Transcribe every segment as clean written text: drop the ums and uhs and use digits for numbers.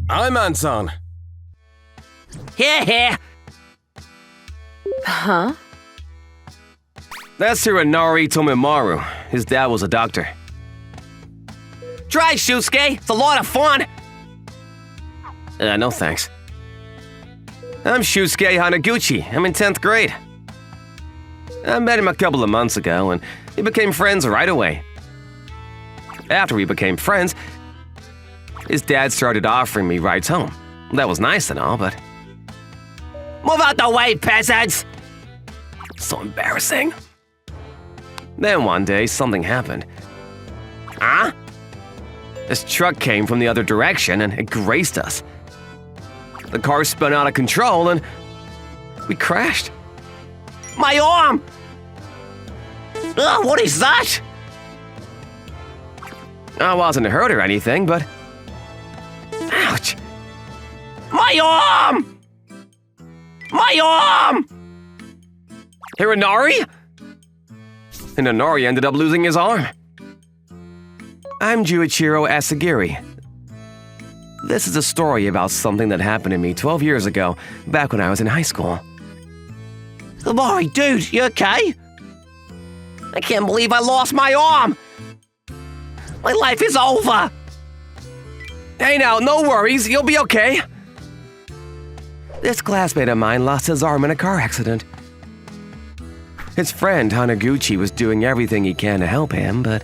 I'm Anton. Here. Huh? That's Hironori Tomimaru. His dad was a doctor. Try, Shusuke. It's a lot of fun. No thanks. I'm Shusuke Hanaguchi. I'm in 10th grade. I met him a couple of months ago, and we became friends right away. After we became friends, his dad started offering me rides home. That was nice and all, but... Move out the way, peasants! So embarrassing. Then one day, something happened. Huh? This truck came from the other direction, and it grazed us. The car spun out of control, and we crashed. My arm! Ugh, what is that? I wasn't hurt or anything, but... Ouch! My arm! My arm! Hironori? Hironori ended up losing his arm. I'm Juichiro Asagiri. This is a story about something that happened to me 12 years ago, back when I was in high school. Amari, dude, you okay? I can't believe I lost my arm! My life is over! Hey now, no worries, you'll be okay. This classmate of mine lost his arm in a car accident. His friend Hanaguchi was doing everything he can to help him, but...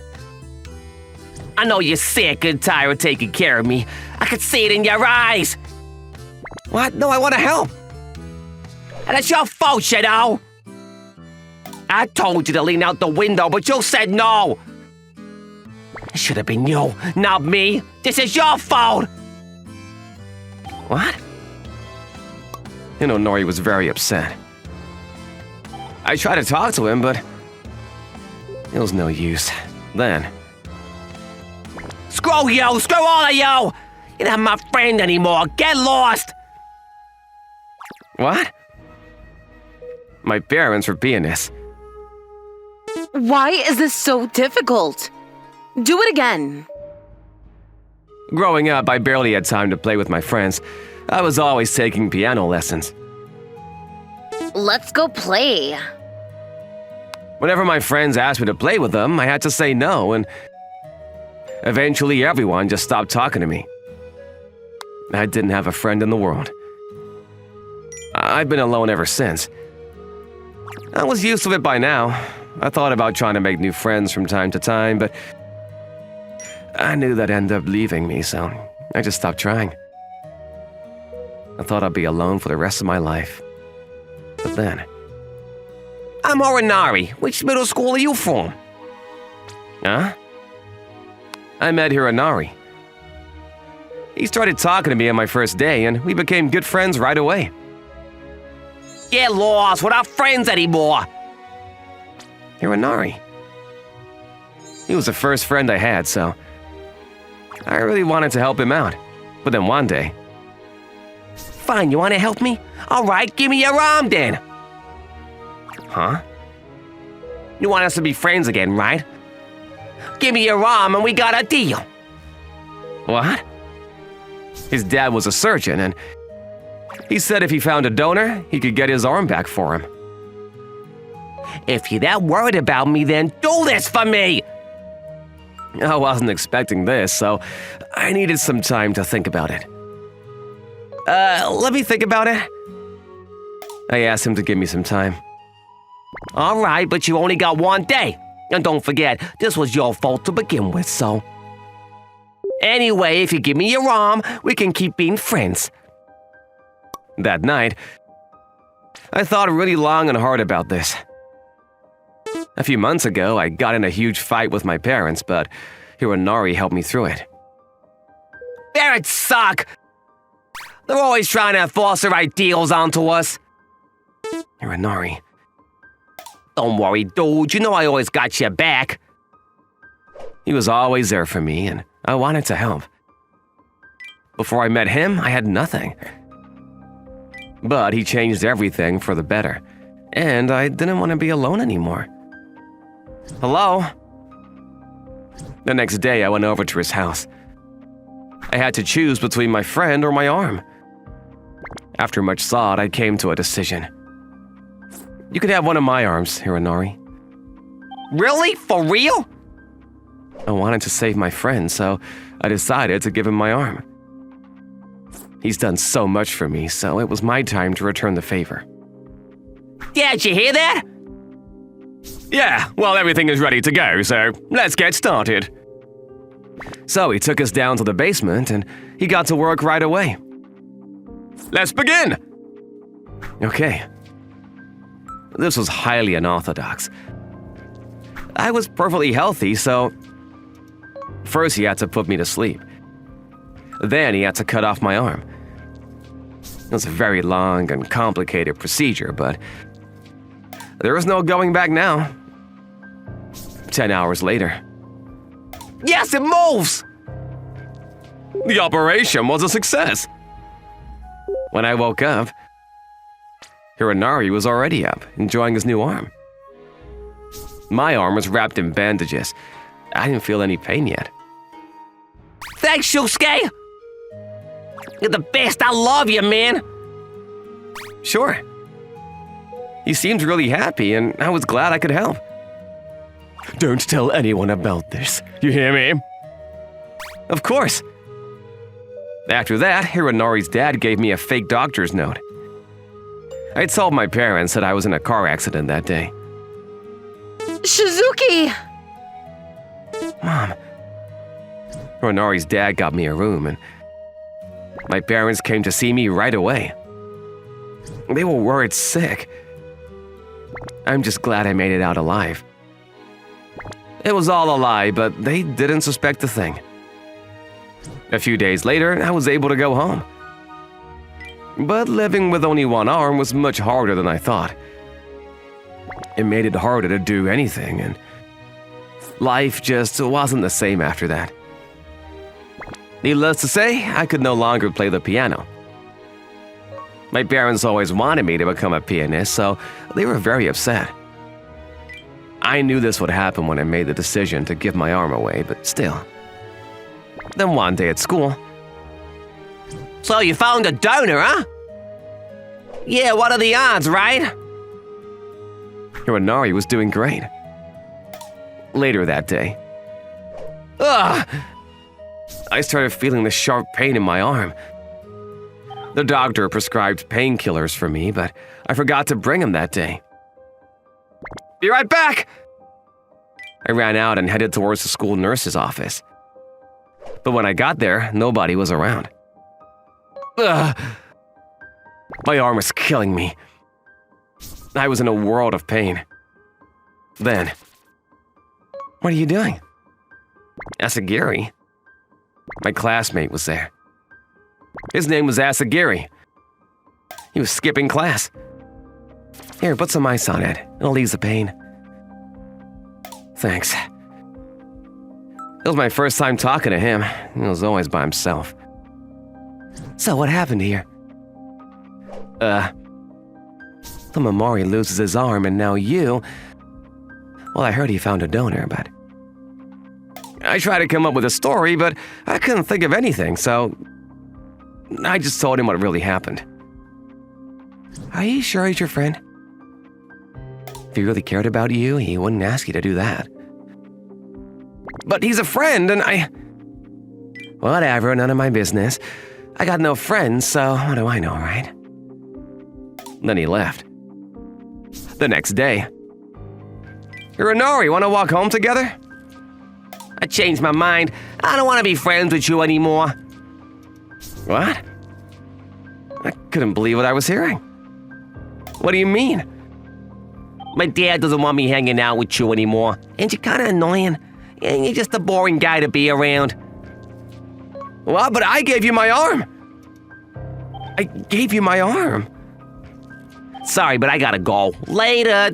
I know you're sick and tired of taking care of me. I can see it in your eyes. What? No, I want to help. And it's your fault, you know. I told you to lean out the window, but you said no. It should have been you, not me. This is your fault. What? Nori was very upset. I tried to talk to him, but it was no use. Then... Screw you! Screw all of you! You're not my friend anymore. Get lost! What? My parents were being this. Why is this so difficult? Do it again. Growing up, I barely had time to play with my friends. I was always taking piano lessons. Let's go play. Whenever my friends asked me to play with them, I had to say no, and eventually everyone just stopped talking to me. I didn't have a friend in the world. I've been alone ever since. I was used to it by now. I thought about trying to make new friends from time to time, but I knew they'd end up leaving me, so I just stopped trying. I thought I'd be alone for the rest of my life. But then... I'm Hironori. Which middle school are you from? Huh? I met Hironori. He started talking to me on my first day, and we became good friends right away. Get lost. We're not friends anymore. Hironori. He was the first friend I had, so I really wanted to help him out. But then one day... Fine, you want to help me? All right, give me your arm then. Huh? You want us to be friends again, right? Give me your arm and we got a deal. What? His dad was a surgeon, and he said if he found a donor, he could get his arm back for him. If you're that worried about me, then do this for me! I wasn't expecting this, so I needed some time to think about it. Let me think about it. I asked him to give me some time. All right, but you only got one day. And don't forget, this was your fault to begin with, so... Anyway, if you give me your arm, we can keep being friends. That night, I thought really long and hard about this. A few months ago, I got in a huge fight with my parents, but Hironori helped me through it. Parents suck! They're always trying to force their ideals onto us. Hironori. Don't worry, dude. You know I always got your back. He was always there for me, and I wanted to help. Before I met him, I had nothing. But he changed everything for the better, and I didn't want to be alone anymore. Hello? The next day, I went over to his house. I had to choose between my friend or my arm. After much thought, I came to a decision. You can have one of my arms, Hironori. Really? For real? I wanted to save my friend, so I decided to give him my arm. He's done so much for me, so it was my time to return the favor. Dad, you hear that? Yeah, well, everything is ready to go, so let's get started. So he took us down to the basement, and he got to work right away. Let's begin! Okay. This was highly unorthodox. I was perfectly healthy, so first he had to put me to sleep. Then he had to cut off my arm. It was a very long and complicated procedure, but there was no going back now. 10 hours later. Yes, it moves! The operation was a success. When I woke up, Hironori was already up, enjoying his new arm. My arm was wrapped in bandages. I didn't feel any pain yet. Thanks, Shusuke! You're the best, I love you, man! Sure. He seemed really happy, and I was glad I could help. Don't tell anyone about this. You hear me? Of course. After that, Hironori's dad gave me a fake doctor's note. I told my parents that I was in a car accident that day. Shizuki! Mom. Hironori's dad got me a room, and my parents came to see me right away. They were worried sick. I'm just glad I made it out alive. It was all a lie, but they didn't suspect a thing. A few days later, I was able to go home. But living with only one arm was much harder than I thought. It made it harder to do anything, and life just wasn't the same after that. Needless to say, I could no longer play the piano. My parents always wanted me to become a pianist, so they were very upset. I knew this would happen when I made the decision to give my arm away, but still. Then one day at school. So you found a donor, huh? Yeah, what are the odds, right? Hironori was doing great. Later that day. Ugh! I started feeling this sharp pain in my arm. The doctor prescribed painkillers for me, but I forgot to bring him that day. Be right back! I ran out and headed towards the school nurse's office. But when I got there, nobody was around. Ugh! My arm was killing me. I was in a world of pain. Then, what are you doing? Asagiri? My classmate was there. His name was Asagiri. He was skipping class. Here, put some ice on it. It'll ease the pain. Thanks. It was my first time talking to him. He was always by himself. So what happened here? Tomomori loses his arm and now you... Well, I heard he found a donor, but... I tried to come up with a story, but I couldn't think of anything, so... I just told him what really happened. Are you sure he's your friend? If he really cared about you, he wouldn't ask you to do that. But he's a friend, and I... Whatever, none of my business. I got no friends, so what do I know, right? Then he left. The next day. Hironori, want to walk home together? I changed my mind. I don't want to be friends with you anymore. What? I couldn't believe what I was hearing. What do you mean? My dad doesn't want me hanging out with you anymore. And you're kind of annoying. And you're just a boring guy to be around. Well, but I gave you my arm. I gave you my arm. Sorry, but I gotta go. Later.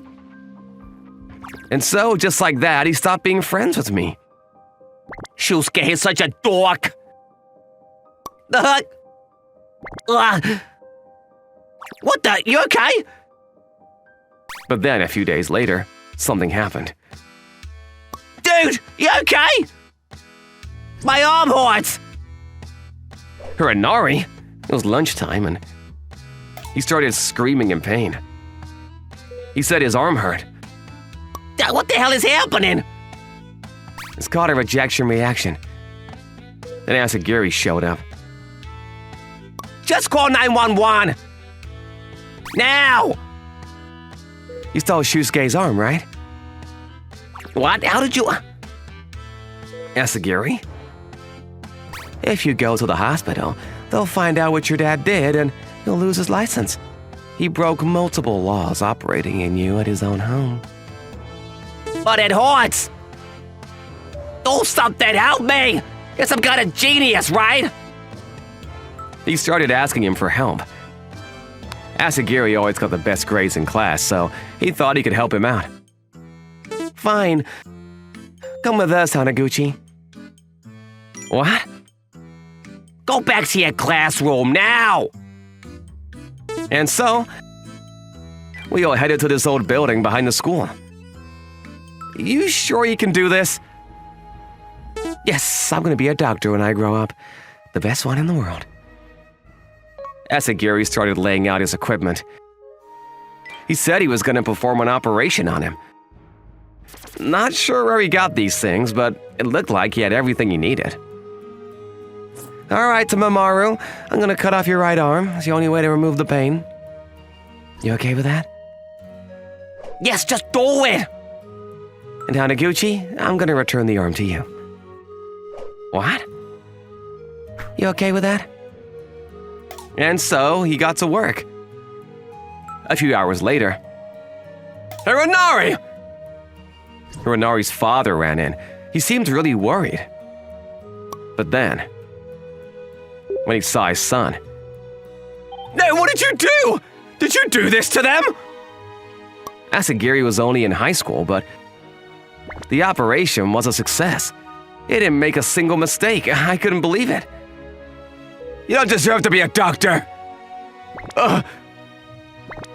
And so, just like that, he stopped being friends with me. Shusuke is such a dork. What the? You okay? But then, a few days later, something happened. Dude, you okay? My arm hurts. Hironari, it was lunchtime and he started screaming in pain. He said his arm hurt. What the hell is happening? It's called a rejection reaction. Then Asagiri showed up. Just call 911. Now! You stole Shusuke's arm, right? What? How did you... Asagiri? If you go to the hospital, they'll find out what your dad did and he'll lose his license. He broke multiple laws operating in you at his own home. But it hurts. Do something, help me! You're some kind of genius, right? He started asking him for help. Asagiri always got the best grades in class, so he thought he could help him out. Fine. Come with us, Hanaguchi. What? Go back to your classroom now! And so, we all headed to this old building behind the school. You sure you can do this? Yes, I'm gonna be a doctor when I grow up. The best one in the world. Asagiri started laying out his equipment. He said he was gonna perform an operation on him. Not sure where he got these things, but it looked like he had everything he needed. All right, Tamamaru, I'm gonna cut off your right arm. It's the only way to remove the pain. You okay with that? Yes, just do it! And Hanaguchi, I'm gonna return the arm to you. What? You okay with that? And so he got to work. A few hours later, Hironari! Hironari's father ran in. He seemed really worried. But then, when he saw his son, No, what did you do? Did you do this to them? Asagiri was only in high school, but the operation was a success. It didn't make a single mistake. I couldn't believe it. You don't deserve to be a doctor.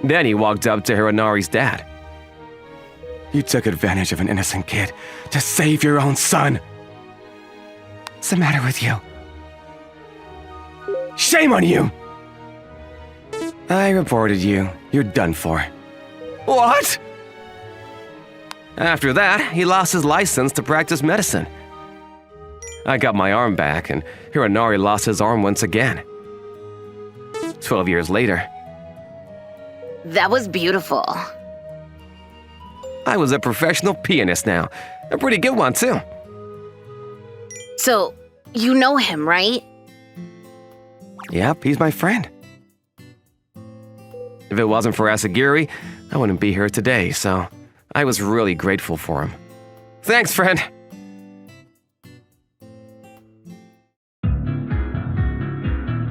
Then he walked up to Hironari's dad. You took advantage of an innocent kid to save your own son. What's the matter with you? Shame on you! I reported you. You're done for. What? After that, he lost his license to practice medicine. I got my arm back, and Hironari lost his arm once again. 12 years later, That was beautiful. I was a professional pianist now. A pretty good one, too. So, you know him, right? Yep, he's my friend. If it wasn't for Asagiri, I wouldn't be here today, so I was really grateful for him. Thanks, friend!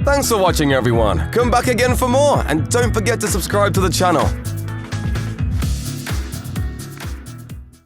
Thanks for watching, everyone. Come back again for more, and don't forget to subscribe to the channel.